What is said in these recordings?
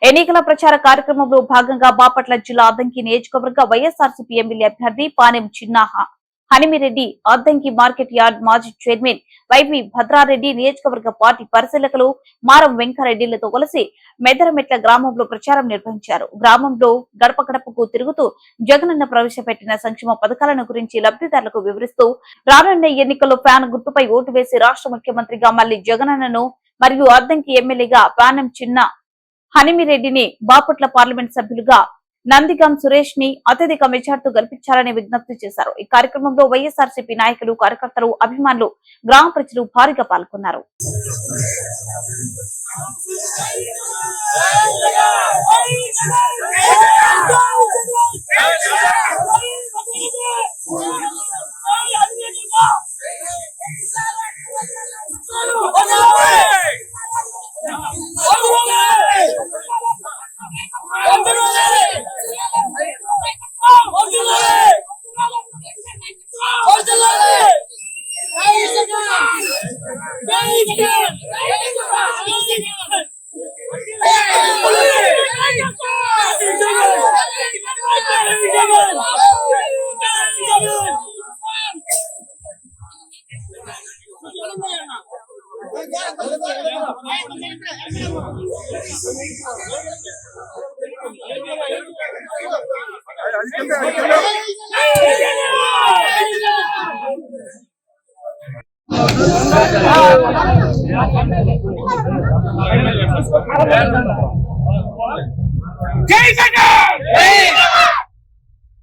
ఎన్నికల ప్రచార కార్యక్రమంలో భాగంగా బాపట్ల జిల్లా అద్దంకి నియోజకవర్గ వైఎస్ఆర్సీపీ ఎమ్మెల్యే అభ్యర్థి పానెం చిన్న హనిమిరెడ్డి, అద్దంకి మార్కెట్ యార్డ్ మాజీ చైర్మన్ వైవి భద్రారెడ్డి, నియోజకవర్గ పార్టీ పరిశీలకులు మారం వెంకరెడ్డిలతో కలిసి మెదరమెట్ల గ్రామంలో ప్రచారం నిర్వహించారు. గ్రామంలో గడప గడపకు తిరుగుతూ జగనన్న ప్రవేశపెట్టిన సంక్షేమ పథకాలను గురించి లబ్ధిదారులకు వివరిస్తూ రానున్న ఎన్నికల్లో ఫ్యాన్ గుర్తుపై ఓటు వేసి రాష్ట్ర ముఖ్యమంత్రిగా మళ్లీ జగనన్నను మరియు అద్దంకి ఎమ్మెల్యేగా పానెం చిన్న హనిమిరెడ్డిని, బాపట్ల పార్లమెంట్ సభ్యులుగా నందిగం సురేష్ ని అత్యధిక మెజార్టీతో గెలిపించాలని విజ్ఞప్తి చేశారు. ఈ కార్యక్రమంలో వైఎస్ఆర్సీపీ నాయకులు, కార్యకర్తలు, అభిమానులు, గ్రామ ప్రజలు భారీగా పాల్గొన్నారు.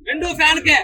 రెండు ఫ్యాన్ కే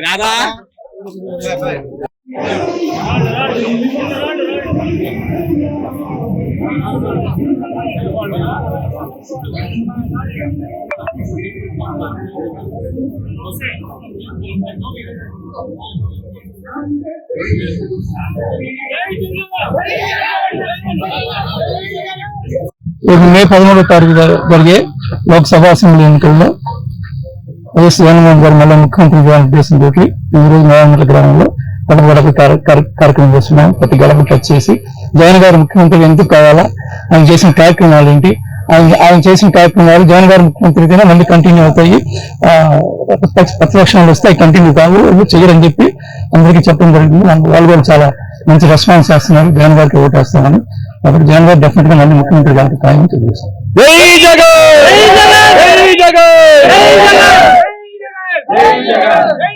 రాధా మే 13వ తారీఖు జరిగే లోక్సభ అసెంబ్లీ ఎన్నికల్లో వైఎస్ జగన్మోహన్ గారు మళ్ళీ ముఖ్యమంత్రి ఉద్దేశంతో ఈ రోజు మేదరమెట్ల గ్రామంలో గడప గడప కార్యక్రమం చేస్తున్నాం. ప్రతి గడప టచ్ చేసి జగన్ గారు ముఖ్యమంత్రి ఎందుకు కావాలా, ఆయన చేసిన కార్యక్రమాలు ఏంటి, ఆయన చేసిన కార్యక్రమాలు జగన్ గారు ముఖ్యమంత్రిగా మళ్ళీ కంటిన్యూ అవుతాయి, ప్రతిపక్షాలు వస్తే కంటిన్యూ కావు చేయరని చెప్పి అందరికీ చెప్పడం జరిగింది. వాళ్ళు కూడా చాలా మంచి రెస్పాన్స్ చేస్తున్నారు, జగన్ గారికి ఓటు వేస్తామని. కాబట్టి జగన్ గారు డెఫినెట్ గా మళ్ళీ ముఖ్యమంత్రి గారికి ఖాయం తెలియజేస్తారు. జై జగన్, జై జగన్, జై జగన్, జై జగన్.